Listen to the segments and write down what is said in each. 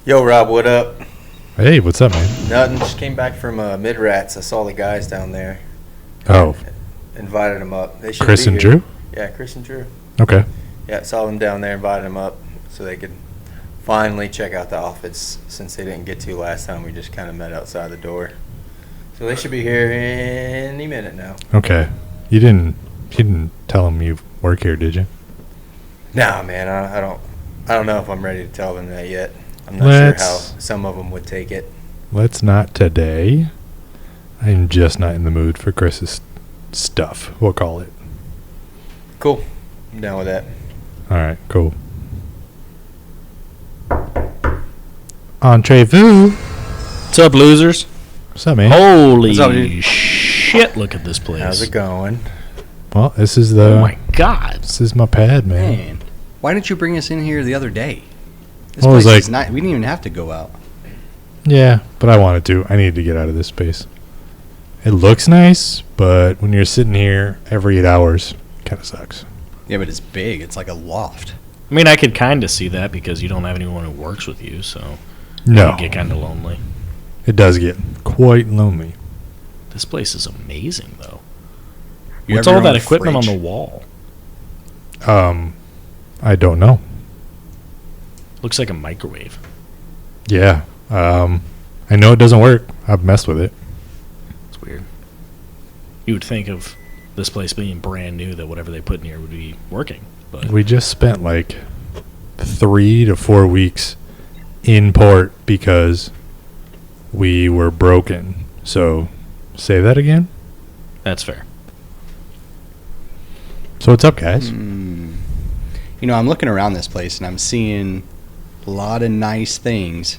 Yo, Rob, what up? Hey, what's up, man? Nothing. Just came back from Midwatch. I saw the guys down there. Oh, Invited them up. They should Chris be and here. Drew? Yeah, Chris and Drew. Okay. Yeah, saw them down there, invited them up so they could finally check out the office since they didn't get to last time. We just kind of met outside the door. So they should be here any minute now. Okay. You didn't tell them you work here, did you? Nah, man, I don't know if I'm ready to tell them that yet. I'm not sure how some of them would take it. Let's not today. I'm just not in the mood for Chris's stuff. We'll call it. Cool. I'm down with that. All right, cool. Entrez-vous. What's up, losers? What's up, man? Holy What's up, dude? shit, look at this place. How's it going? Well, this is Oh my god. This is my pad, man. Man, why didn't you bring us in here the other day? This Well, it was place like- is not. We didn't even have to go out. Yeah, but I wanted to. I needed to get out of this space. It looks nice, but when you're sitting here every 8 hours, it kind of sucks. Yeah, but it's big. It's like a loft. I mean, I could kind of see that because you don't have anyone who works with you, so No, you get kind of lonely. it does get quite lonely. This place is amazing, though. You What's have all your that own equipment on fridge. the wall? I don't know. Looks like a microwave. Yeah, I know it doesn't work. I've messed with it. It's weird. You would think of this place being brand new that whatever they put in here would be working, but We just spent like 3 to 4 weeks in port because we were broken. So, say that again. that's fair. So what's up, guys? You know, I'm looking around this place and I'm seeing a lot of nice things,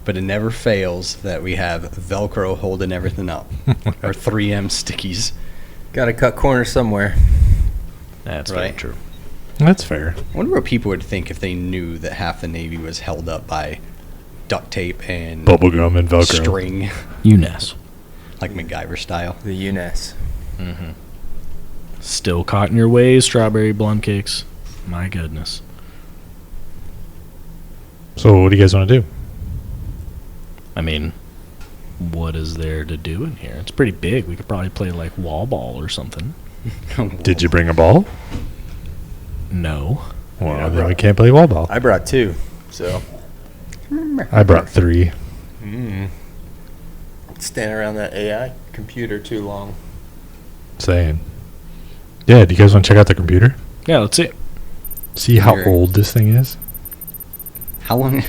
but it never fails that we have Velcro holding everything up, or 3M stickies. Got to cut corners somewhere. That's very Right. true. That's fair. I wonder what people would think if they knew that half the Navy was held up by duct tape and Bubblegum and Velcro. string, U.N.A.S.S. like MacGyver style. The U.N.A.S.S. Mm-hmm. Still caught in your ways, strawberry plum cakes. My goodness. So what do you guys want to do? I mean, what is there to do in here? It's pretty big. We could probably play like wall ball or something. Did you bring a ball? No. Well, Yeah, I then we brought- can't play wall ball. I brought 2, so. I brought 3. Stand around that AI computer too long. Saying. Yeah, do you guys want to check out the computer? Yeah, let's see it. See how Here. old this thing is? How long?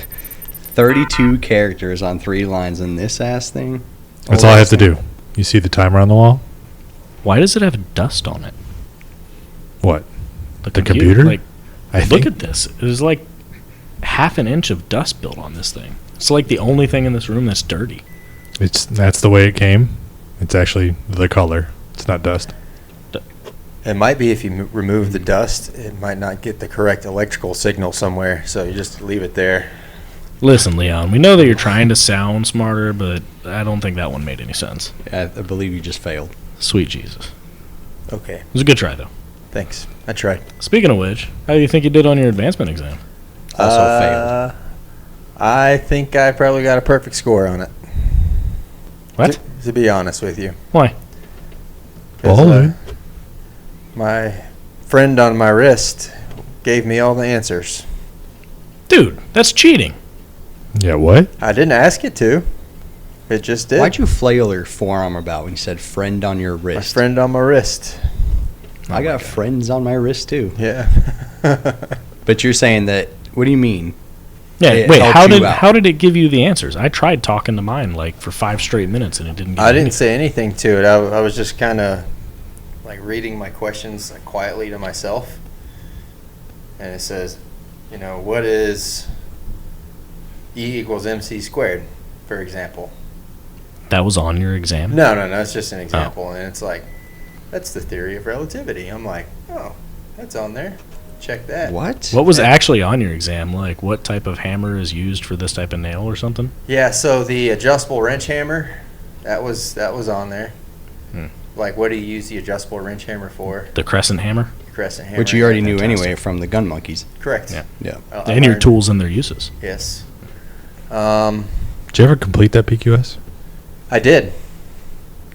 32 characters on 3 lines in this ass thing. That's Old all I have ass to thing. do. You see the timer on the wall? Why does it have dust on it? What? The computer? Like, I look think at this. There's like half an inch of dust built on this thing. It's like the only thing in this room that's dirty. that's the way it came. It's actually the color. It's not dust. It might be if you remove the dust, it might not get the correct electrical signal somewhere, so you just leave it there. Listen, Leon, we know that you're trying to sound smarter, but I don't think that one made any sense. I believe you just failed. Sweet Jesus. Okay, It was a good try, though. thanks. I tried. Speaking of which, how do you think you did on your advancement exam? Also failed. I think I probably got a perfect score on it. What? To be honest with you. Why? 'Cause, Baller. my friend on my wrist gave me all the answers. Dude, that's cheating. Yeah, what? I didn't ask it to. It just did. Why'd you flail your forearm about when you said friend on your My wrist? friend on my wrist. I got friends on my wrist too. Yeah. But you're saying that, what do you mean? Yeah, It wait, helped you out. how did it give you the answers? I tried talking to mine like for 5 straight minutes and it didn't give I me didn't say anything to it. I was just kind of like reading my questions like, quietly to myself. And it says, what is E equals MC squared, for example? That was on your exam? No, it's just an example. And it's like, that's the theory of relativity. I'm like, oh, that's on there. Check that. What? What was actually on your exam? Like, what type of hammer is used for this type of nail or something? Yeah, so the adjustable wrench hammer, that was on there. Like, what do you use the adjustable wrench hammer for? The crescent hammer? Crescent hammer. Which you already knew Fantastic. anyway from the gun monkeys. Correct. Yeah. Yeah. I And your learned- tools and their uses. Yes. Did you ever complete that PQS? I did.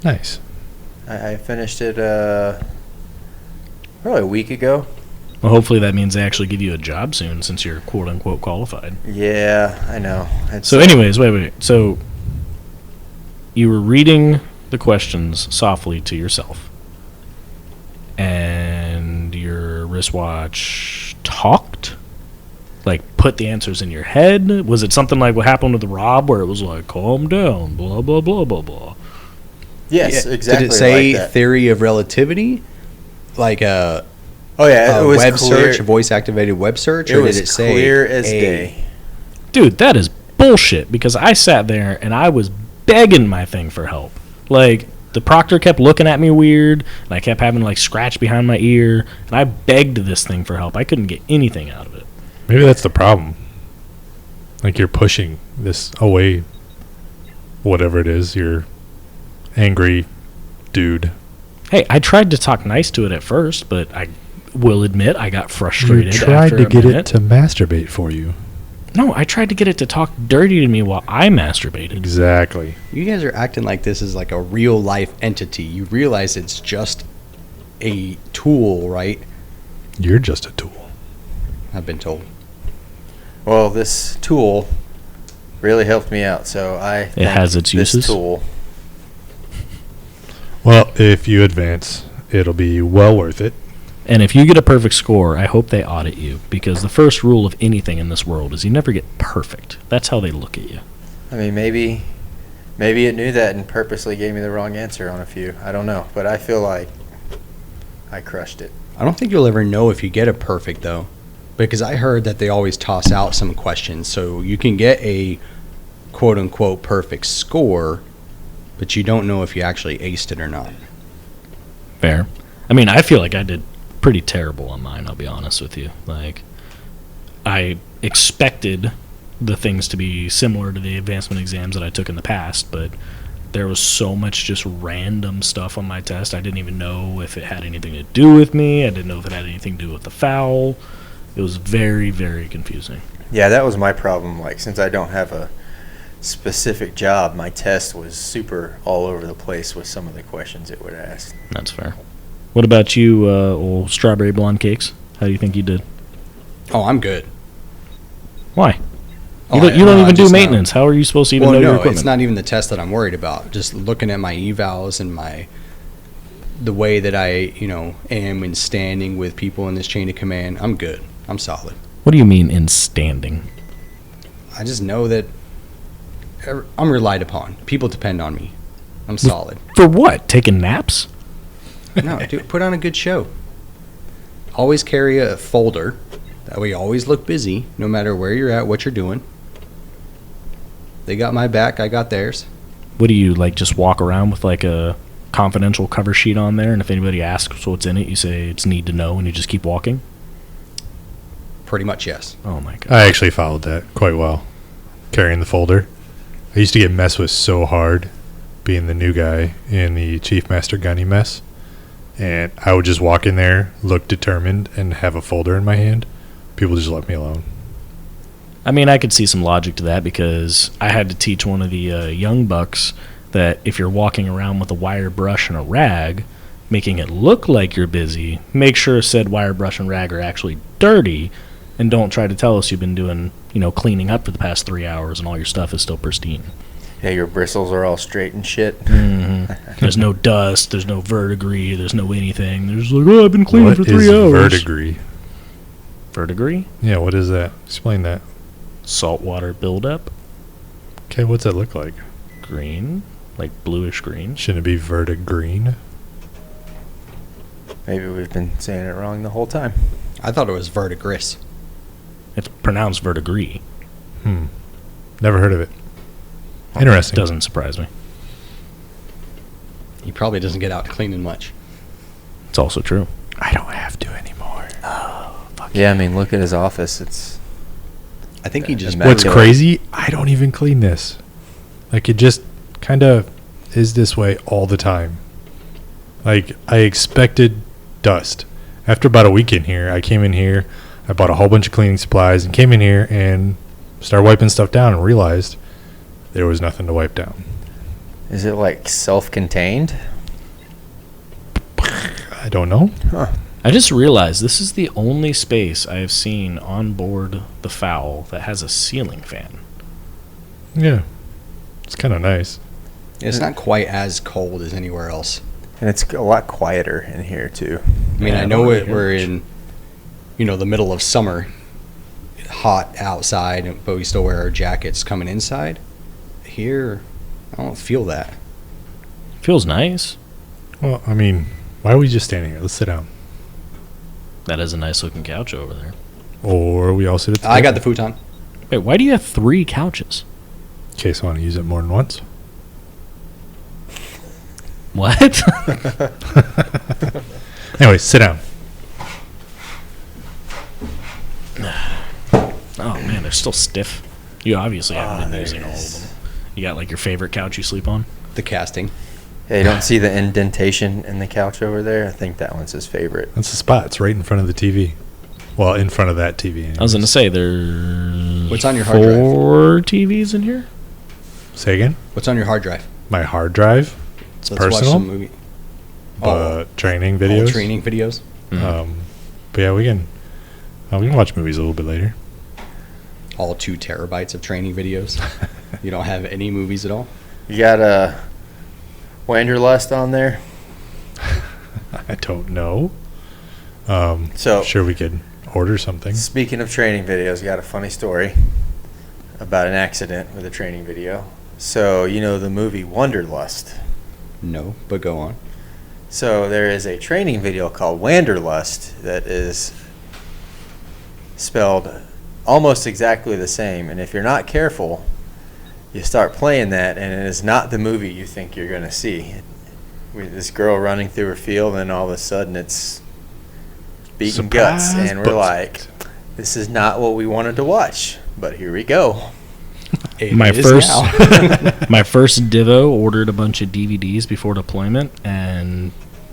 Nice. I finished it probably a week ago. Well, hopefully that means they actually give you a job soon since you're quote unquote qualified. Yeah, I know. So, anyways, wait. So, you were reading the questions softly to yourself, and your wristwatch talked? Like, put the answers in your head? Was it something like what happened with Rob, where it was like, calm down, blah, blah, blah, blah, blah? Yes, exactly. Did it say like that. theory of relativity? Like a Oh yeah, it was web clear. search, a voice-activated web search? It or was did it say clear as A? day. Dude, that is bullshit, because I sat there and I was begging my thing for help. Like, the proctor kept looking at me weird, and I kept having, like, scratch behind my ear, and I begged this thing for help. I couldn't get anything out of it. Maybe that's the problem. Like, you're pushing this away, whatever it is, you're angry dude. Hey, I tried to talk nice to it at first, but I will admit I got frustrated. You tried after to a get minute. it to masturbate for you. No, I tried to get it to talk dirty to me while I masturbated. Exactly. You guys are acting like this is like a real-life entity. You realize it's just a tool, right? You're just a tool. I've been told. Well, this tool really helped me out, so I It has its this uses? tool. Well, if you advance, it'll be well worth it. And if you get a perfect score, I hope they audit you, because the first rule of anything in this world is you never get perfect. That's how they look at you. I mean, maybe it knew that and purposely gave me the wrong answer on a few. I don't know, but I feel like I crushed it. I don't think you'll ever know if you get a perfect, though, because I heard that they always toss out some questions, so you can get a quote-unquote perfect score, but you don't know if you actually aced it or not. Fair. I mean, I feel like I did pretty terrible on mine, I'll be honest with you. Like, I expected the things to be similar to the advancement exams that I took in the past, but there was so much just random stuff on my test. I didn't even know if it had anything to do with me. I didn't know if it had anything to do with the fowl. It was very, very confusing. Yeah, that was my problem. Like, since I don't have a specific job, my test was super all over the place with some of the questions it would ask. That's fair. What about you, old strawberry blonde cakes? How do you think you did? Oh, I'm good. Why? Oh, You don't I even do just maintenance. How are you supposed to even know your no, equipment? it's not even the test that I'm worried about. Just looking at my evals and the way that I, am in standing with people in this chain of command, I'm good. I'm solid. What do you mean in standing? I just know that I'm relied upon. People depend on me. I'm solid. For what? Taking naps? No, dude, put on a good show. Always carry a folder. That way you always look busy, no matter where you're at, what you're doing. They got my back, I got theirs. What do you, like, just walk around with, like, a confidential cover sheet on there, and if anybody asks what's in it, you say it's need to know, and you just keep walking? Pretty much, yes. Oh, my God. I actually followed that quite well, carrying the folder. I used to get messed with so hard being the new guy in the Chief Master Gunny mess. And I would just walk in there, look determined, and have a folder in my hand. People just let me alone. I mean, I could see some logic to that, because I had to teach one of the young bucks that if you're walking around with a wire brush and a rag, making it look like you're busy, make sure said wire brush and rag are actually dirty, and don't try to tell us you've been doing, cleaning up for the past 3 hours and all your stuff is still pristine. Yeah, your bristles are all straight and shit. There's no dust, there's no verdigris, there's no anything. There's like, oh, I've been cleaning What for is 3 hours. verdigris? Verdigris? Yeah, what is that? Explain that. Saltwater buildup. Okay, what's that look like? Green. Like bluish green. Shouldn't it be vertigreen? Maybe we've been saying it wrong the whole time. I thought it was verdigris. It's pronounced verdigris. Never heard of it. Interesting. Doesn't surprise me. He probably doesn't get out cleaning much. It's also true. I don't have to anymore. Yeah, I mean, look at his office. It's I think he just... Imagine- What's crazy? I don't even clean this. Like, it just kind of is this way all the time. Like, I expected dust. After about a week in here, I came in here, I bought a whole bunch of cleaning supplies, and came in here, and Started wiping stuff down and realized there was nothing to wipe down. Is it like self-contained? I don't know. Huh. I just realized this is the only space I have seen on board the Fowl that has a ceiling fan. Yeah. It's kind of nice. It's not quite as cold as anywhere else. And it's a lot quieter in here too. I mean, Yeah, I know don't we're really in, the middle of summer, hot outside, but we still wear our jackets coming inside. Here, I don't feel that. Feels nice. Well, I mean, why are we just standing here? Let's sit down. That is a nice looking couch over there. Or we all sit at the I got the table. futon. Wait, why do you have 3 couches? In case I want to use it more than once. What? Anyway, sit down. Oh man, they're still stiff. You obviously haven't been using all of them. You got like your favorite couch you sleep on? The casting. Yeah, you don't see the indentation in the couch over there? I think that one's his favorite. That's the spot. It's right in front of the TV. Well, in front of that TV. I was going to say there's What's on your hard drive? 4 TVs in here? Say again? What's on your hard drive? My hard drive. It's Let's watch personal. some movie. Training All videos. training videos. But yeah, we can watch movies a little bit later. All 2 terabytes of training videos. You don't have any movies at all? You got Wanderlust on there? I don't know. So Sure, we could order something. speaking of training videos, got a funny story about an accident with a training video. So you know the movie Wanderlust. No, but go on. So there is a training video called Wanderlust that is spelled almost exactly the same. And if you're not careful, you start playing that, and it is not the movie you think you're going to see. With this girl running through her field, and all of a sudden it's beating guts, Surprise, and we're but- like, this is not what we wanted to watch. But here we go. My It is first now. my first Divo ordered a bunch of DVDs before deployment and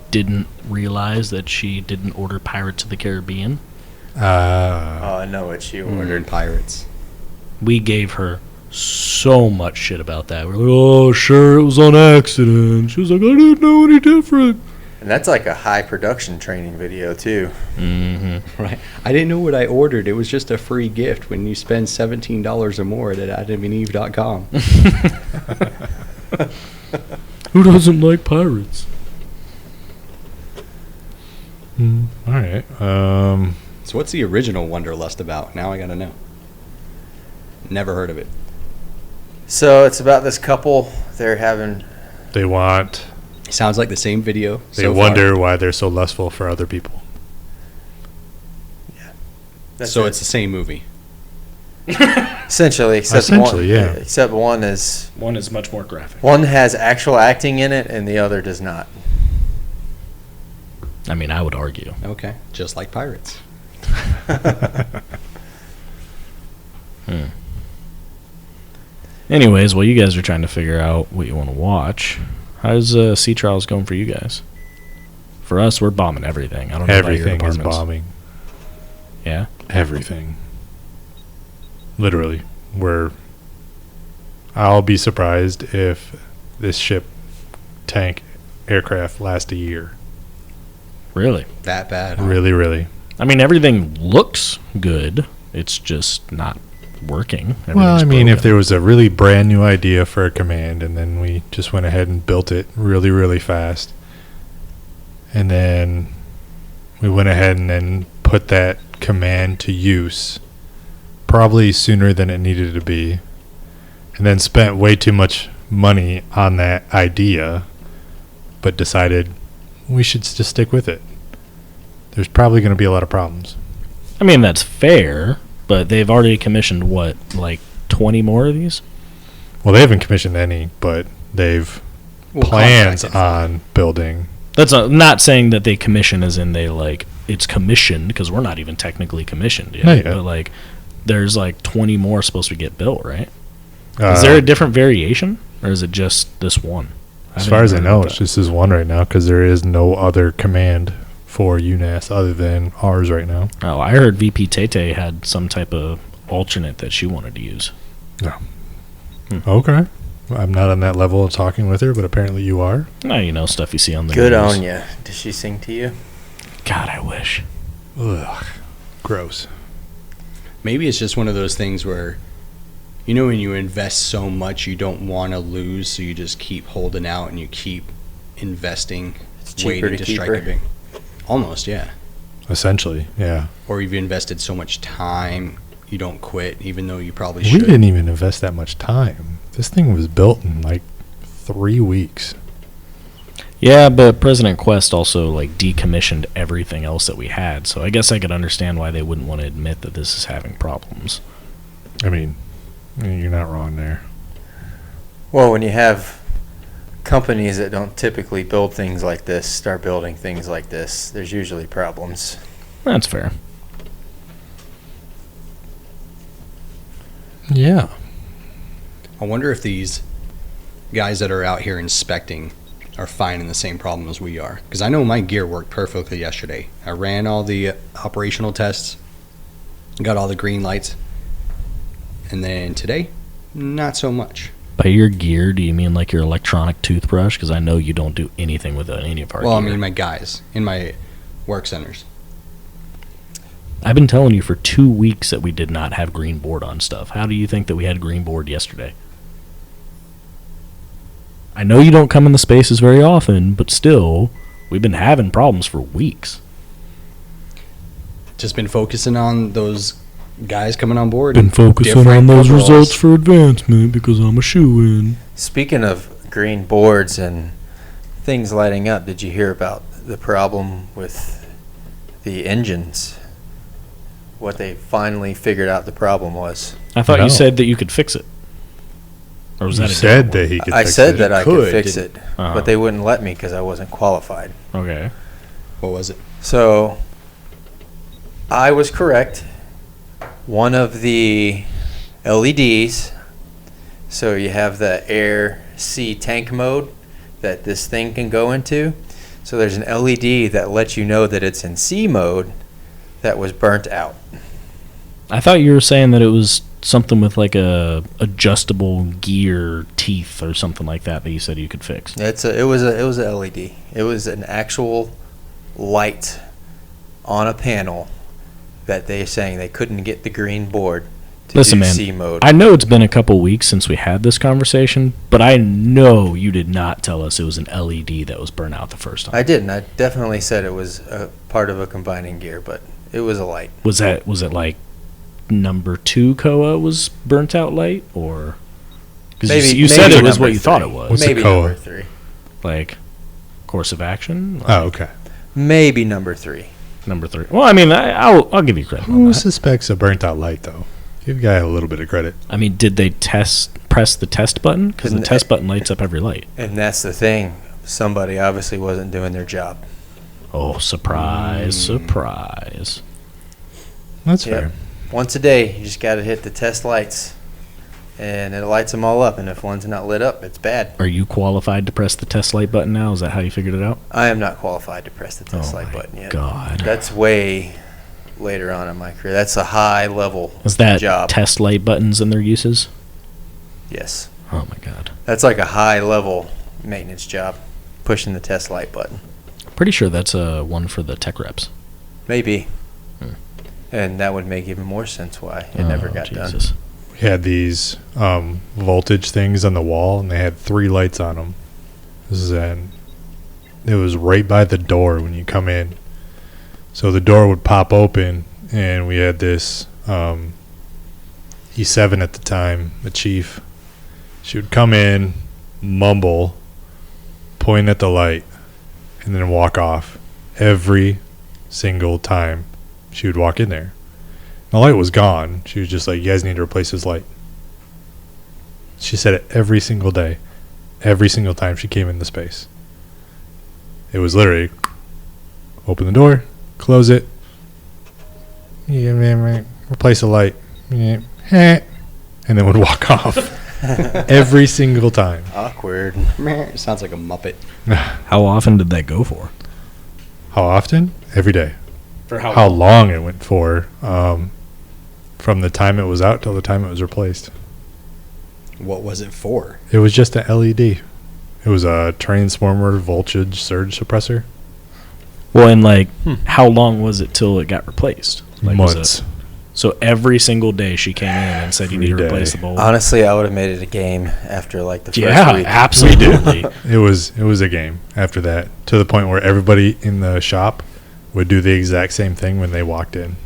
didn't realize that she didn't order Pirates of the Caribbean. Oh, I know what she ordered. Ordered pirates. We gave her so much shit about that. We're like, oh, sure, it was on accident. She was like, I didn't know any different. And that's like a high production training video too. Mm-hmm. Right. I didn't know what I ordered. It was just a free gift when you spend $17 or more at adamandeve.com. Who doesn't like pirates? All right. So what's the original Wanderlust about? Now I got to know. Never heard of it. So it's about this couple. They're having Sounds like the same video. They so wonder why they're so lustful for other people. that's So it. it's the same movie. essentially, Yeah. Except one is One is much more graphic. one has actual acting in it, and the other does not. I mean, I would argue. Okay. Just like pirates. Anyways, while you guys are trying to figure out what you want to watch, how's Sea Trials going for you guys? For us, we're bombing everything. I don't know about your Everything is departments. bombing. Yeah? Everything. Literally. I'll be surprised if this ship, tank, aircraft last a year. Really? That bad. Huh? Really, really. I mean, everything looks good. It's just not working. Well, I Everything's mean, if broken. there was a really brand new idea for a command and then we just went ahead and built it really, really fast, and then we went ahead and then put that command to use probably sooner than it needed to be, and then spent way too much money on that idea, but decided we should just stick with it, there's probably going to be a lot of problems. I mean, that's fair, but they've already commissioned, what, like 20 more of these? Well, they haven't commissioned any, but they've plans contracted. on building. That's not saying that they commission as in they, like, it's commissioned, because we're not even technically commissioned yet. Not yet. But, like, there's, like, 20 more supposed to get built, right? Is there a different variation, or is it just this one? As far as I haven't know, heard it's about just this one right now because there is no other command for U.N.A.S. other than ours right now. that. Oh, I heard VP Tete had some type of alternate that she wanted to use. No. Okay. I'm not on that level of talking with her, but apparently you are. Now you know stuff you see on the Good news. on you. Does she sing to you? God, I wish. Ugh. Gross. Maybe it's just one of those things where, you know, when you invest so much, you don't want to lose, so you just keep holding out and you keep investing, It's cheaper waiting to to keep strike her. a big. Almost, yeah. Essentially, yeah. Or you've invested so much time, you don't quit, even though you probably We should. didn't even invest that much time. This thing was built in like 3 weeks. Yeah, but President Quest also like decommissioned everything else that we had, so I guess I could understand why they wouldn't want to admit that this is having problems. I mean, you're not wrong there. Well, when you have companies that don't typically build things like this start building things like this, there's usually problems. That's fair. Yeah. I wonder if these guys that are out here inspecting are finding the same problem as we are. Because I know my gear worked perfectly yesterday. I ran all the operational tests, got all the green lights, and then today, not so much. By your gear, do you mean like your electronic toothbrush? Because I know you don't do anything with any of our Well, I gear. mean, my guys in my work centers. I've been telling you for 2 weeks that we did not have green board on stuff. How do you think that we had green board yesterday? I know you don't come in the spaces very often, but still, we've been having problems for weeks. Just been focusing on those guys coming on board. Been in focusing different on those overalls. results for advancement because I'm a shoo-in. Speaking of green boards and things lighting up, did you hear about the problem with the engines? What they finally figured out the problem was. I thought No. you said that you could fix it. Or was You that a said different that he could I fix said it. that I could fix didn't- it, Uh-huh. but they wouldn't let me because I wasn't qualified. one? Okay. What was it? So I was correct. One of the LEDs, so you have the air sea tank mode that this thing can go into. So there's an LED that lets you know that it's in C mode that was burnt out. I thought you were saying that it was something with like a adjustable gear teeth or something like that you said you could fix. It was a LED. It was an actual light on a panel that they're saying they couldn't get the green board to Listen, do man, C mode. I know it's been a couple weeks since we had this conversation, but I know you did not tell us it was an LED that was burnt out the first time. I didn't. I definitely said it was a part of a combining gear, but it was a light. Was it like number 2 Koa was burnt out light, or because you said it was number what you thought three. it was, What's a Maybe Koa? number 3. like course of action? Like, Oh, okay. Maybe number 3. number 3. Well, I mean, I'll give you credit on Who that. suspects a burnt out light, though? Give the guy a little bit of credit. I mean, did they press the test button? Because the Couldn't- test button lights up every light. And that's the thing. Somebody obviously wasn't doing their job. Oh, surprise, surprise. That's Yep. fair. Once a day, you just got to hit the test lights, and it lights them all up. And if one's not lit up, it's bad. Are you qualified to press the test light button now? Is that how you figured it out? I am not qualified to press the test Oh light my button yet. God. That's way later on in my career. That's a high level Is that job. test light buttons and their uses? Yes. Oh my God. That's like a high level maintenance job, pushing the test light button. Pretty sure that's one for the tech reps. Maybe. Hmm. And that would make even more sense why it never Oh, got Jesus. done. We had these voltage things on the wall, and they had 3 lights on them. It was right by the door when you come in. So the door would pop open, and we had this E7 at the time, the chief. She would come in, mumble, point at the light, and then walk off every single time she would walk in there. The light was gone. She was just like, you guys need to replace this light. She said it every single day, every single time she came in the space. It was literally open the door, close it, replace the light, and then would walk off every single time. Awkward. It sounds like a Muppet. How often did that go for? How often? Every day. For How long it went for? from the time it was out till the time it was replaced. What was it for? It was just an LED. It was a transformer voltage surge suppressor. Well, and like, how long was it till it got replaced? Like, was Months. it- so every single day she came in and said you need to Every replace day. the bulb. Honestly, I would have made it a game after like the first Yeah, week. absolutely. It was a game after that, to the point where everybody in the shop would do the exact same thing when they walked in,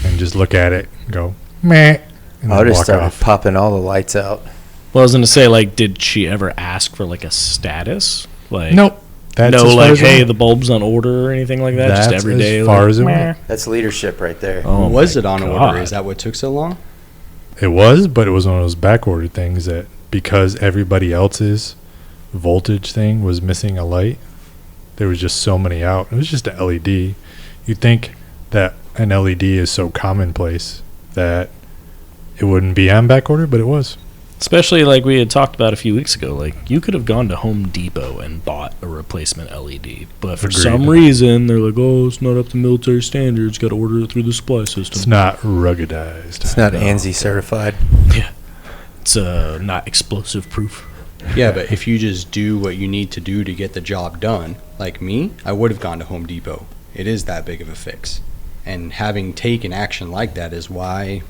and just look at it and go meh, and I then would have walk started off. popping all the lights out. Well, I was going to say, like, did she ever ask for like a status? Like, Nope. That's no, as far like, as it hey, went. the bulb's on order or anything like that. Just That's every as day. far like, as it meh. went. That's leadership right there. Oh, was my it on God. order? Is that what took so long? It was, but it was one of those back ordered things that because everybody else's voltage thing was missing a light, there was just so many out. It was just an LED. You'd think that an LED is so commonplace that it wouldn't be on back order, but it was. Especially like we had talked about a few weeks ago. Like, you could have gone to Home Depot and bought a replacement LED, but for Agreed. some reason they're like, oh, it's not up to military standards. Got to order it through the supply system. It's not ruggedized. It's not ANSI certified. Yeah, it's not explosive proof. Yeah, but if you just do what you need to do to get the job done, like me, I would have gone to Home Depot. It is that big of a fix. And having taken action like that is why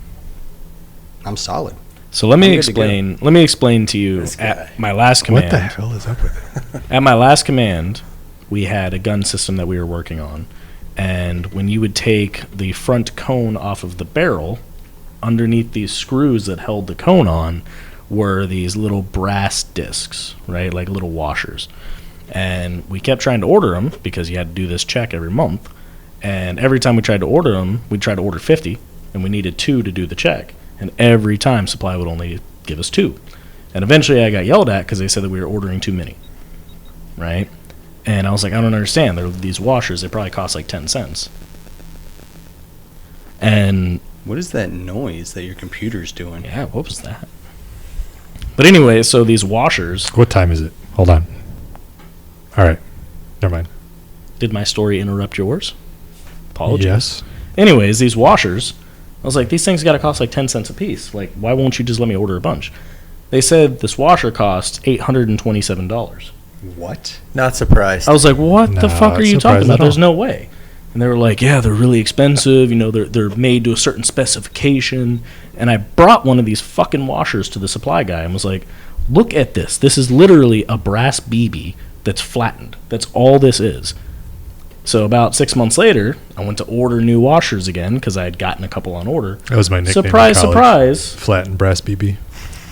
I'm solid. So let I'm me good to go. explain. Let me explain to you. This guy. At my last command. What the hell is up with it? At my last command, we had a gun system that we were working on, and when you would take the front cone off of the barrel, underneath these screws that held the cone on were these little brass discs, right, like little washers. And we kept trying to order them because you had to do this check every month. And every time we tried to order them, we'd try to order 50, and we needed 2 to do the check. And every time supply would only give us 2. And eventually I got yelled at because they said that we were ordering too many. Right? And I was like, I don't understand. They're these washers. They probably cost like 10 cents. And What is that noise that your computer's doing? yeah, what was that? But anyway, so these washers, What time is it? Hold on. All right. Never mind. did my story interrupt yours? Apologies. Yes. Anyways, these washers, I was like, these things got to cost like 10 cents a piece. Like, why won't you just let me order a bunch? They said this washer costs $827. What? Not surprised. I was like, what the Nah, fuck are you talking surprised about? at There's all. no way. And they were like, yeah, they're really expensive. You know, they're made to a certain specification. And I brought one of these fucking washers to the supply guy and was like, look at this. This is literally a brass BB that's flattened. That's all this is. So about 6 months later, I went to order new washers again because I had gotten a couple on order. That was my nickname. in Surprise, college. surprise. Flat and brass BB.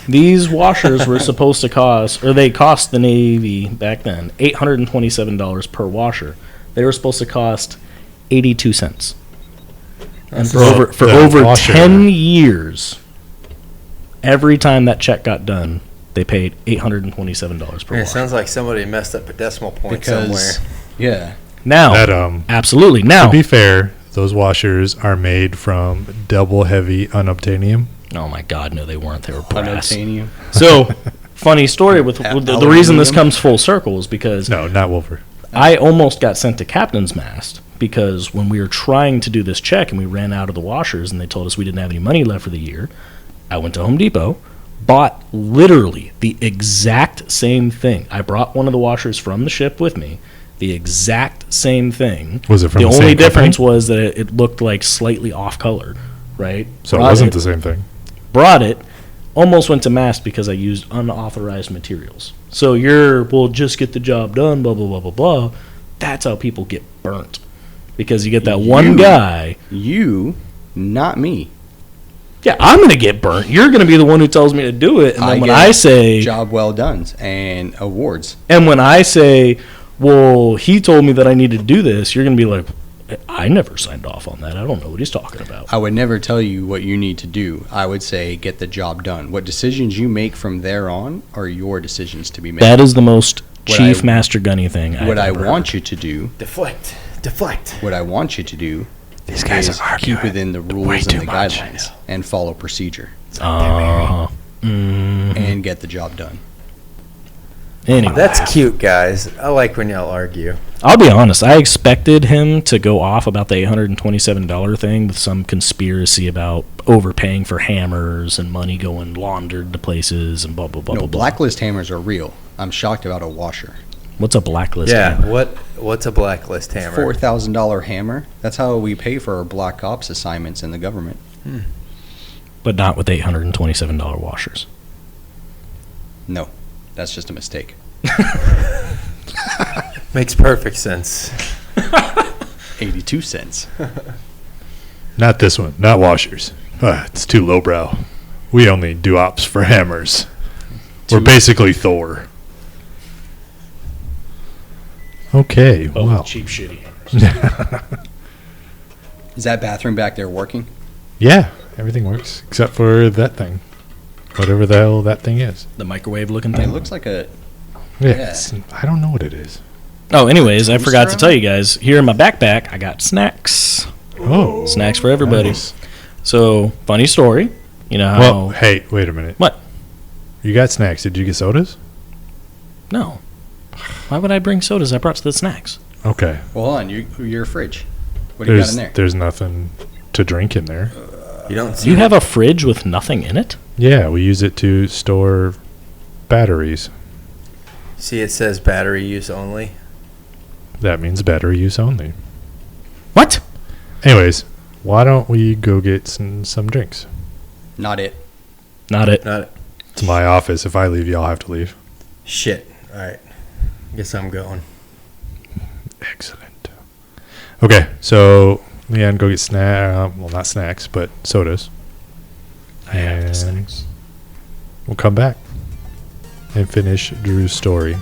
These washers were supposed to cost, or they cost the Navy back then, $827 per washer. They were supposed to cost 82 cents. And for Well, over the washer- 10 years, every time that check got done, they paid $827 per it washer. sounds like somebody messed up a decimal point Because, somewhere. yeah. Now, That absolutely. Now, to be fair, those washers are made from double heavy unobtainium. oh my God, no, they weren't. They were brass. Unobtainium. So, funny story with the reason this Aluminium? comes full circle is because No, not Wolver. I almost got sent to captain's mast because when we were trying to do this check and we ran out of the washers and they told us we didn't have any money left for the year, I went to Home Depot, bought literally the exact same thing. I brought one of the washers from the ship with me, the exact same thing. Was it from the the only same difference company? was that it looked like slightly off color, right? So it Brought wasn't the same thing. brought it, almost went to mast because I used unauthorized materials. So we'll just get the job done, blah, blah, blah, blah, blah. That's how people get burnt. Because you get that one You- guy, You, not me. yeah, I'm going to get burnt. You're going to be the one who tells me to do it. And then when get I say, job well done and awards. well, he told me that I need to do this, you're going to be like, I never signed off on that. I don't know what he's talking about. I would never tell you what you need to do. I would say get the job done. What decisions you make from there on are your decisions to be made. That is the most What chief I- master gunny thing what I I've ever want heard. you to do. Deflect. What I want you to do These guys is are arguing keep within the way rules too and the much. guidelines and follow procedure Uh-huh. and get the job done. Anyway, That's cute, guys. I like when y'all argue. I'll be honest. I expected him to go off about the $827 thing with some conspiracy about overpaying for hammers and money going laundered to places and blah blah blah No, blah blah. blacklist hammers are real. I'm shocked about a washer. What's a blacklist? Yeah. hammer? What's a blacklist hammer? $4,000 hammer. That's how we pay for our black ops assignments in the government. But not with $827 washers. No, that's just a mistake. Makes perfect sense. 82 cents. Not this one. Not washers. It's too lowbrow. We only do ops for hammers. We're basically Thor. Okay. Well. cheap shitty hammers. Is that bathroom back there working? Yeah. Everything works except for that thing. Whatever the hell that thing is. The microwave looking It thing. looks like a. Yeah. Yeah. I don't know what it is. Oh, anyways, I forgot to Toaster tell you guys. Here in my backpack, I got snacks. Oh. Snacks for everybody. Nice. So, funny story. You know how? Well, hey, wait a minute. What? You got snacks. Did you get sodas? No. Why would I bring sodas? I brought the snacks. Okay. Well, hold on. Your fridge. What do you got in there? There's nothing to drink in there. You don't see You have a fridge with nothing in it? Yeah, we use it to store batteries. See, it says battery use only. That means battery use only. What? Anyways, why don't we go get some drinks? Not it. Not it. Not It's my office. If I leave, y'all have to leave. shit. All right. Guess I'm going. Excellent. Okay, so Leanne, go get well, not snacks, but sodas. I have the And snacks. we'll come back and finish Drew's story.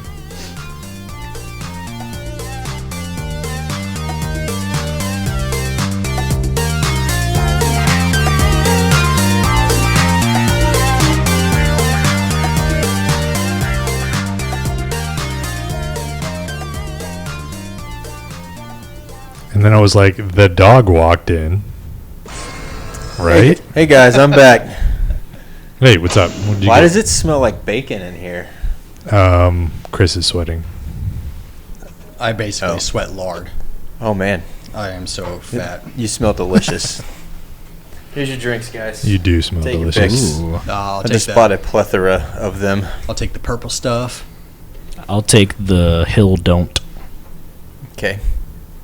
And then I was like, the dog walked in. Right? Hey guys, I'm back. Hey, what's up? What'd you Why get? does it smell like bacon in here? Chris is sweating. I basically Oh. sweat lard. Oh man, I am so fat. you smell delicious. Here's your drinks, guys. You do smell Take your delicious. picks. Ooh. I'll I take just that. bought a plethora of them. I'll take the purple stuff. I'll take the Hill Don't Okay.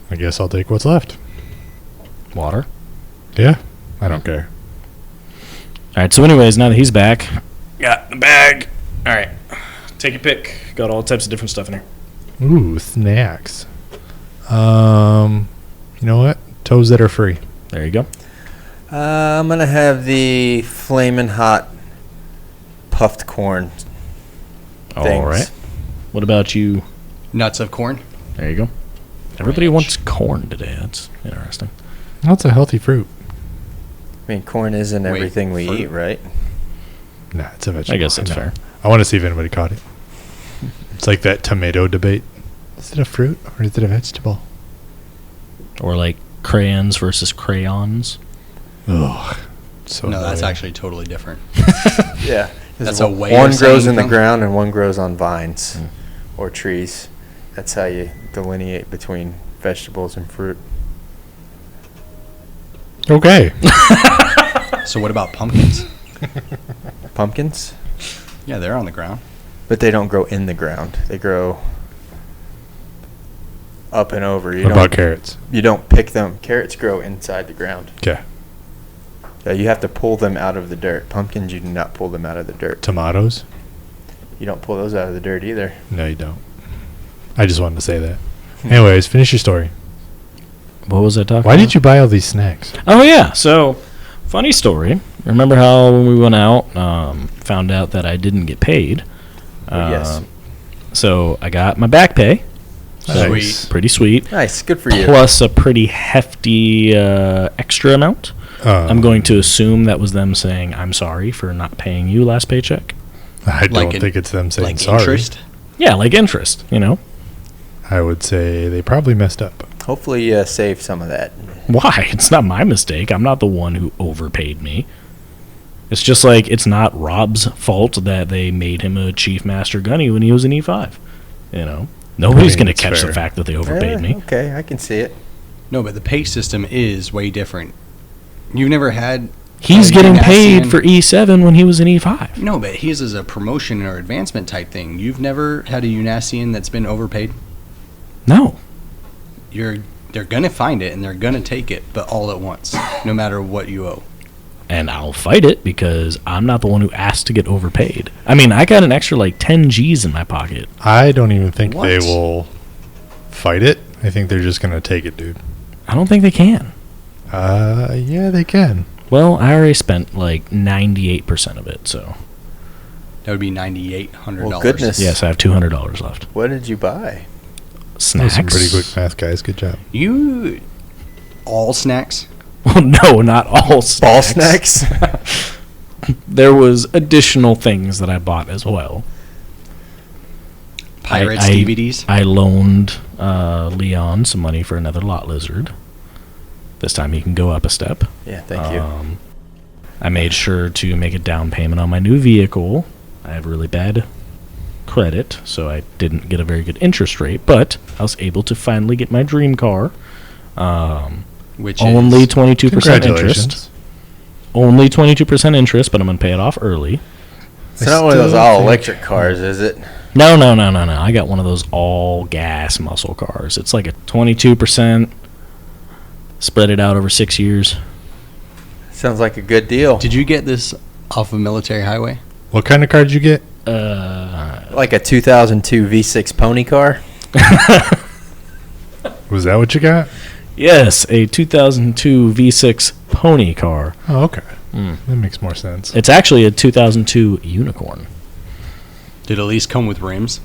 I guess I'll take what's left. water. Yeah, I don't care. All right, so anyways, now that he's back, got the bag. All right, take your pick. Got all types of different stuff in here. Ooh, snacks. You know what? Toes that are free. There you go. I'm gonna have the flamin' hot puffed corn. All things. right. What about you? Nuts of corn. There you go. Everybody wants corn today. That's interesting. That's a healthy fruit. I mean, corn isn't Wait, everything we fruit? eat, right? Nah, it's a vegetable. I guess that's know. fair. I want to see if anybody caught it. It's like that tomato debate. Is it a fruit or is it a vegetable? Or like crayons versus crayons. Ugh. So No, that's annoying. actually totally different. Yeah. That's a way One of grows saying in the thing. ground and one grows on vines or trees. That's how you delineate between vegetables and fruit. Okay. So what about pumpkins? Pumpkins? Yeah, they're on the ground. But they don't grow in the ground. They grow up and over. What about carrots? You don't pick them. Carrots grow inside the ground. Okay. You have to pull them out of the dirt. Pumpkins, you do not pull them out of the dirt. Tomatoes? You don't pull those out of the dirt either. No, you don't. I just wanted to say that. Anyways, finish your story. What was I talking Why about? did you buy all these snacks? Oh, yeah. So, funny story. Remember how when we went out, found out that I didn't get paid? Yes. So, I got my back pay. Nice. Pretty sweet. Nice. Good for you. Plus a pretty hefty extra amount. I'm going to assume that was them saying, I'm sorry for not paying you last paycheck. I Like don't an- think it's them saying Like sorry. interest. Yeah, like interest, you know? I would say they probably messed up. Hopefully you save some of that. Why? It's not my mistake. I'm not the one who overpaid me. It's just like it's not Rob's fault that they made him a Chief Master Gunny when he was an E5. You know, nobody's going to that's catch the fair. fact that they overpaid me. Okay, I can see it. No, but the pay system is way different. You've never had. He's a getting paid U.N.A.S.S for E7 when he was an E5. No, but his is a promotion or advancement type thing. You've never had a U.N.A.S.sian that's been overpaid. No. They're gonna find it and they're gonna take it, but all at once, no matter what you owe. And I'll fight it because I'm not the one who asked to get overpaid. I mean, I got an extra like 10 G's in my pocket. I don't even think What? they will fight it. I think they're just going to take it, dude. I don't think they can. Yeah, they can. Well, I already spent like 98% of it, so. That would be $9,800. Well, goodness. Yes, I have $200 left. What did you buy? That Snacks. was some pretty quick math, guys. Good job. You all snacks? Well, no, not all snacks. Ball snacks? There was additional things that I bought as well. Pirates I- DVDs? I loaned Leon some money for another lot lizard. This time he can go up a step. Yeah, thank you. I made sure to make a down payment on my new vehicle. I have really bad credit, so I didn't get a very good interest rate, but I was able to finally get my dream car. Which Only is 22% interest. Congratulations. Only 22% interest, but I'm going to pay it off early. It's not one of those all-electric cars, is it? No. I got one of those all-gas muscle cars. It's like a 22%. Spread it out over 6 years. Sounds like a good deal. Did you get this off a military highway? What kind of car did you get? Like a 2002 V6 pony car? Was that what you got? Yes, a 2002 V6 pony car. Oh, okay. Mm. That makes more sense. It's actually a 2002 unicorn. Did it at least come with rims?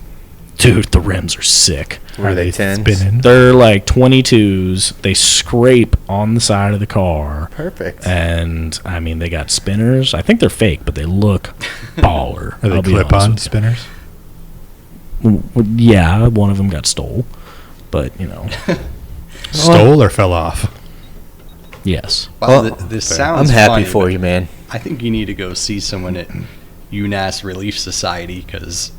Dude, the rims are sick. Were they 10s? spinning? They're like 22s. They scrape on the side of the car. Perfect. And, I mean, they got spinners. I think they're fake, but they look baller. Are they I'll be honest clip-on with you. spinners? Yeah, one of them got stole. But, you know, Stole or fell off? yes. Wow, Well, this fair. sounds I'm happy funny, for but you, man. I think you need to go see someone at U.N.A.S.S Relief Society because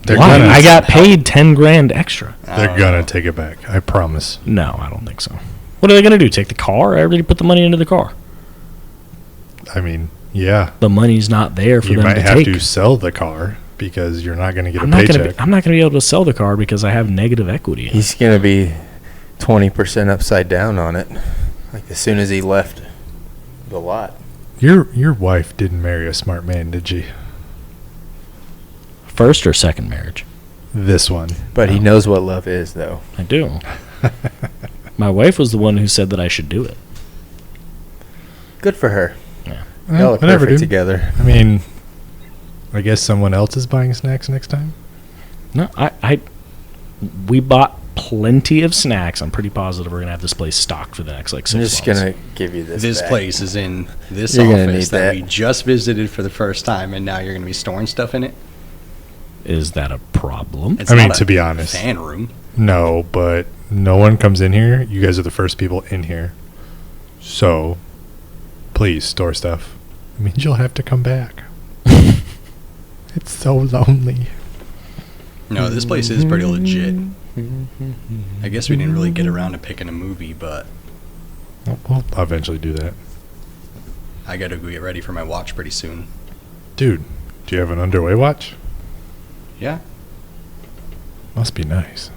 They're Why? gonna, I got paid 10 grand extra. they're gonna take it back. I promise. No, I don't think so. What are they going to do? Take the car? I already put the money into the car. I mean, yeah. The money's not there for You them might to have take. to sell the car because you're not gonna get I'm a not paycheck. going to. I'm not going to be able to sell the car because I have negative equity. in it. He's going to be 20% upside down on it. Like as soon as he left the lot. Your wife didn't marry a smart man, did she? First or second marriage? This one. But he knows what love is, though. I do. My wife was the one who said that I should do it. Good for her. Yeah. Y'all are Whatever, perfect dude. together. I mean, I guess someone else is buying snacks next time. No, we bought plenty of snacks. I'm pretty positive we're gonna have this place stocked for the next like 6 I'm months. just going to give you this this back. place is in this You're gonna office need that that. we just visited for the first time, and now you're going to be storing stuff in it. Is that a problem? It's I mean, not to a be honest. fan room. No, but no one comes in here. You guys are the first people in here. So, please store stuff. It means you'll have to come back. It's so lonely. No, this place is pretty legit. I guess we didn't really get around to picking a movie, but We'll eventually do that. I got to go get ready for my watch pretty soon. Dude, do you have an underway watch? Yeah. Must be nice.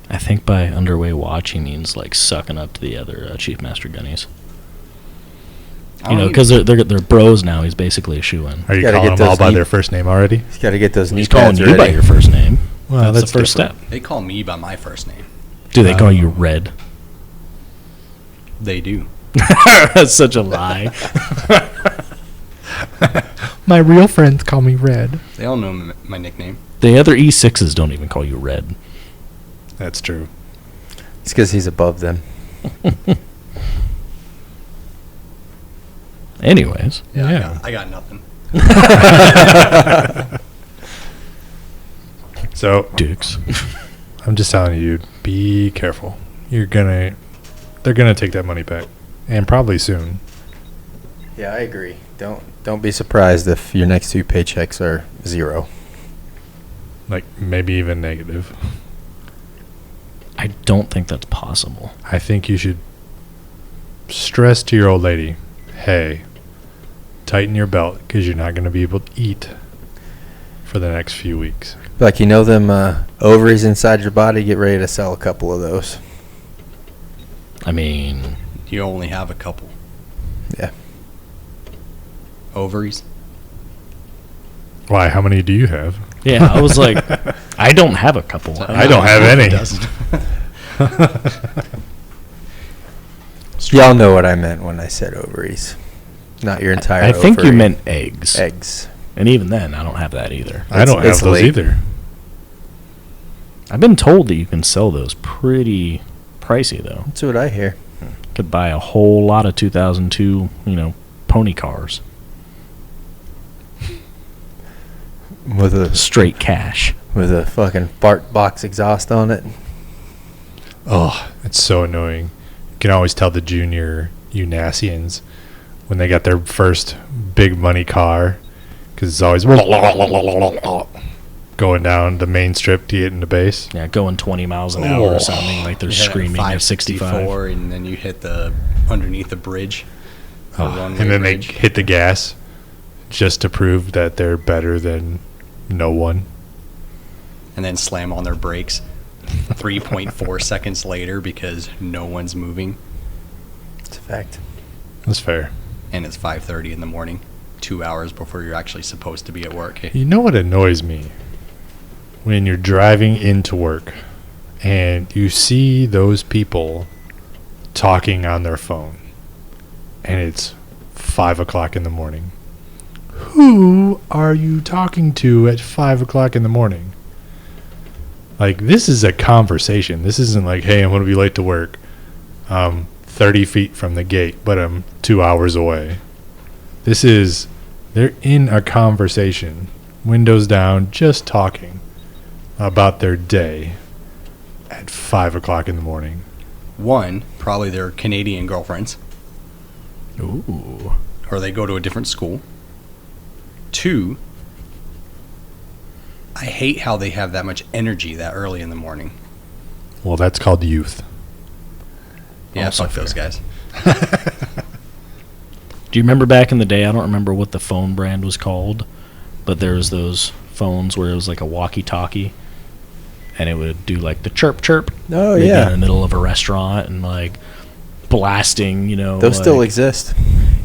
I think by underway watch he means like sucking up to the other Chief Master Gunnies. You know, because they're bros now. He's basically a shoe-in. Are you Gotta calling get them all those by knee- their first name already? He's got to get those knee He's calling pads you ready. by your first name. Well, that's the first different. step. They call me by my first name. Do they call you Red? They do. That's such a lie. My real friends call me Red. They all know my nickname. The other E6s don't even call you Red. That's true. It's because he's above them. Anyways, Yeah. I got nothing. So, Dukes. I'm just telling you, dude, be careful. They're gonna take that money back, and probably soon. Yeah, I agree. Don't be surprised if your next 2 paychecks are 0. Like maybe even negative. I don't think that's possible. I think you should stress to your old lady, hey, tighten your belt because you're not going to be able to eat for the next few weeks. Like, them ovaries inside your body, get ready to sell a couple of those. I mean, You only have a couple. Yeah. Ovaries. Why? How many do you have? yeah, I was like, I don't have a couple. I don't have any. Doesn't. Y'all know what I meant when I said ovaries. Not your entire I think you ovary. meant eggs. Eggs. And even then, I don't have that either. I don't have it's those late. either. I've been told that you can sell those pretty pricey, though. That's what I hear. Could buy a whole lot of 2002, pony cars. With a Straight cash. fucking fart box exhaust on it. Oh, it's so annoying. You can always tell the junior U.N.A.S.sians when they got their first big money car because it's always going down the main strip to get into base. Yeah, going 20 miles an hour or something like they're You hit it screaming at 65. 564, and then you hit the underneath the bridge. The Oh, one-way and then bridge. they hit the gas just to prove that they're better than no one. And then slam on their brakes 3.4 seconds later because no one's moving, It's a fact. That's fair. and it's 5:30 in the morning, 2 hours before you're actually supposed to be at work. You know what annoys me? When you're driving into work and you see those people talking on their phone and it's 5 o'clock in the morning. Who are you talking to at 5 o'clock in the morning? Like, this is a conversation. This isn't like, hey, I'm going to be late to work. I'm 30 feet from the gate, but I'm 2 hours away. This is, they're in a conversation, windows down, just talking about their day at 5 o'clock in the morning. One, probably their Canadian girlfriends, Ooh. or they go to a different school. Two, I hate how they have that much energy that early in the morning. Well, that's called youth. Yeah, Also fuck those fair. guys. Do you remember back in the day? I don't remember what the phone brand was called, but there was those phones where it was like a walkie-talkie, and it would do like the chirp chirp. Oh, maybe yeah. in the middle of a restaurant and like blasting. Those still like- exist.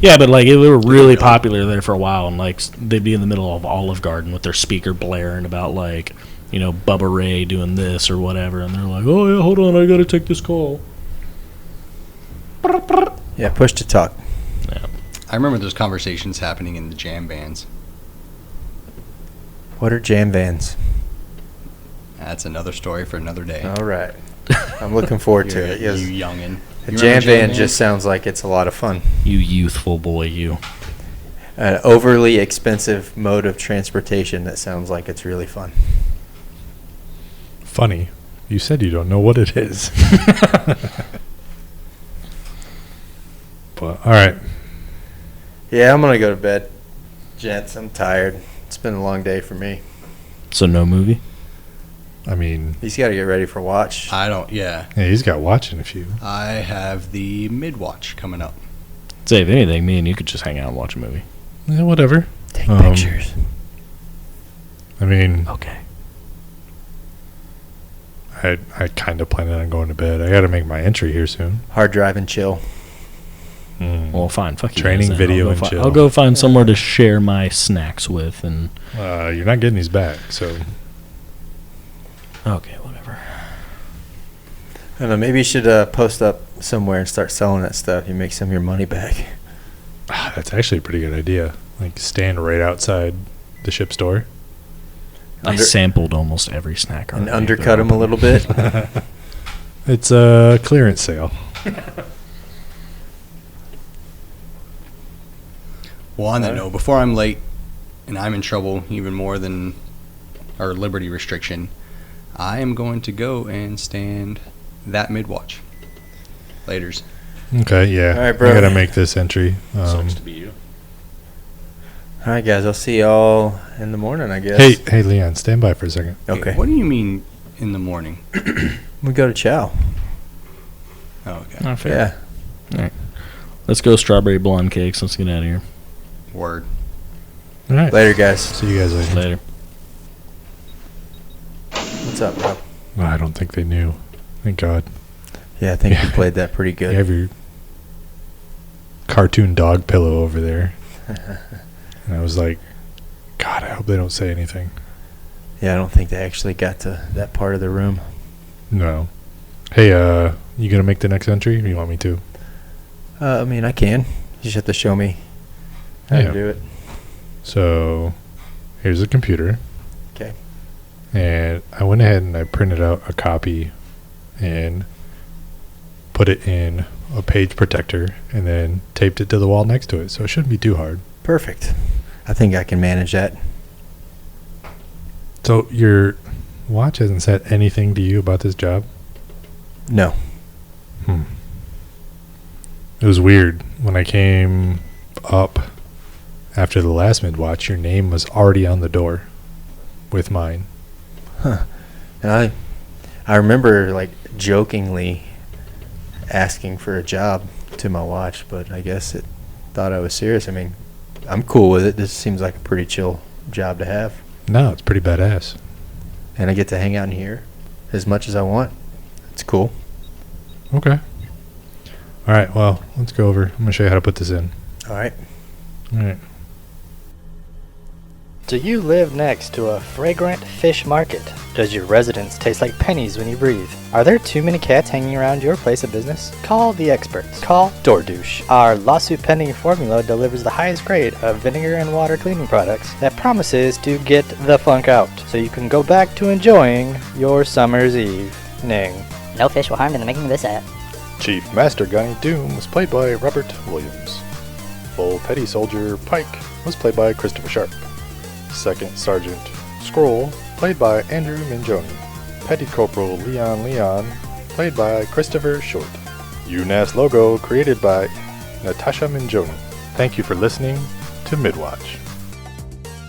Yeah, but like they were really popular there for a while, and like they'd be in the middle of Olive Garden with their speaker blaring about like Bubba Ray doing this or whatever, and they're like, "Oh yeah, hold on, I gotta take this call." Yeah, push to talk. I remember those conversations happening in the jam bands. What are jam vans? That's another story for another day. All right. I'm looking forward to it. You Yes. youngin'. A You jam remember van just sounds like it's a lot of fun. You youthful boy, you. An overly expensive mode of transportation that sounds like it's really fun. Funny. You said you don't know what it is. But, all right. Yeah, I'm going to go to bed. Gents, I'm tired. It's been a long day for me. So no movie. I mean, He's got to get ready for watch. yeah. he's got watching a few. I have the Midwatch coming up. Say if anything, me and you could just hang out and watch a movie. Yeah, whatever. Take Um, pictures. I mean, Okay. I kind of planning on going to bed. I got to make my entry here soon. Hard drive and chill. Well, fine. Fuck you. Training guys then. video I'll and go chill. I'll go find somewhere to share my snacks with, and You're not getting these back, so okay, whatever. I don't know, maybe you should post up somewhere and start selling that stuff. You make some of your money back. that's actually a pretty good idea. Like, stand right outside the ship store. I sampled almost every snack. And already, undercut but- them a little bit. It's a clearance sale. Well, on that note, before I'm late and I'm in trouble even more than our liberty restriction, I am going to go and stand that Midwatch. Laters. Okay, yeah. All right, bro. I gotta make this entry. Sucks to be you. All right, guys. I'll see y'all in the morning, I guess. Hey, Leon, stand by for a second. Okay. What do you mean in the morning? We go to chow. Oh, okay. Not fair. Yeah. All right. Let's go strawberry blonde cakes. Let's get out of here. Word. All right. Later, guys. See you guys later. Later. What's up, bro? Well, I don't think they knew. Thank God. Yeah, I think Yeah. you played that pretty good. You have your cartoon dog pillow over there. And I was like, God, I hope they don't say anything. Yeah, I don't think they actually got to that part of the room. No. Hey, you gonna make the next entry? Or you want me to? I mean, I can. You just have to show me how Yeah. to do it. So, here's a computer. Okay. And I went ahead and I printed out a copy and put it in a page protector and then taped it to the wall next to it. So it shouldn't be too hard. Perfect. I think I can manage that. So your watch hasn't said anything to you about this job? No. It was weird. When I came up after the last Midwatch, your name was already on the door with mine. Huh. And I remember, like, jokingly asking for a job to my watch, but I guess it thought I was serious. I mean, I'm cool with it. This seems like a pretty chill job to have. No, it's pretty badass. And I get to hang out in here as much as I want. It's cool. Okay. All right, well, let's go over. I'm going to show you how to put this in. All right. All right. Do you live next to a fragrant fish market? Does your residence taste like pennies when you breathe? Are there too many cats hanging around your place of business? Call the experts. Call DoorDouche. Our lawsuit pending formula delivers the highest grade of vinegar and water cleaning products that promises to get the funk out, so you can go back to enjoying your summer's evening. No fish were harmed in the making of this ad. Chief Master Gunny Doom was played by Robert Williams. Full Petty Soldier Pike was played by Christopher Sharp. Second Sergeant Scroll, played by Andrew Minjoni. Petty Corporal Leon, played by Christopher Short. U.N.A.S.S logo created by Natasha Minjoni. Thank you for listening to Midwatch.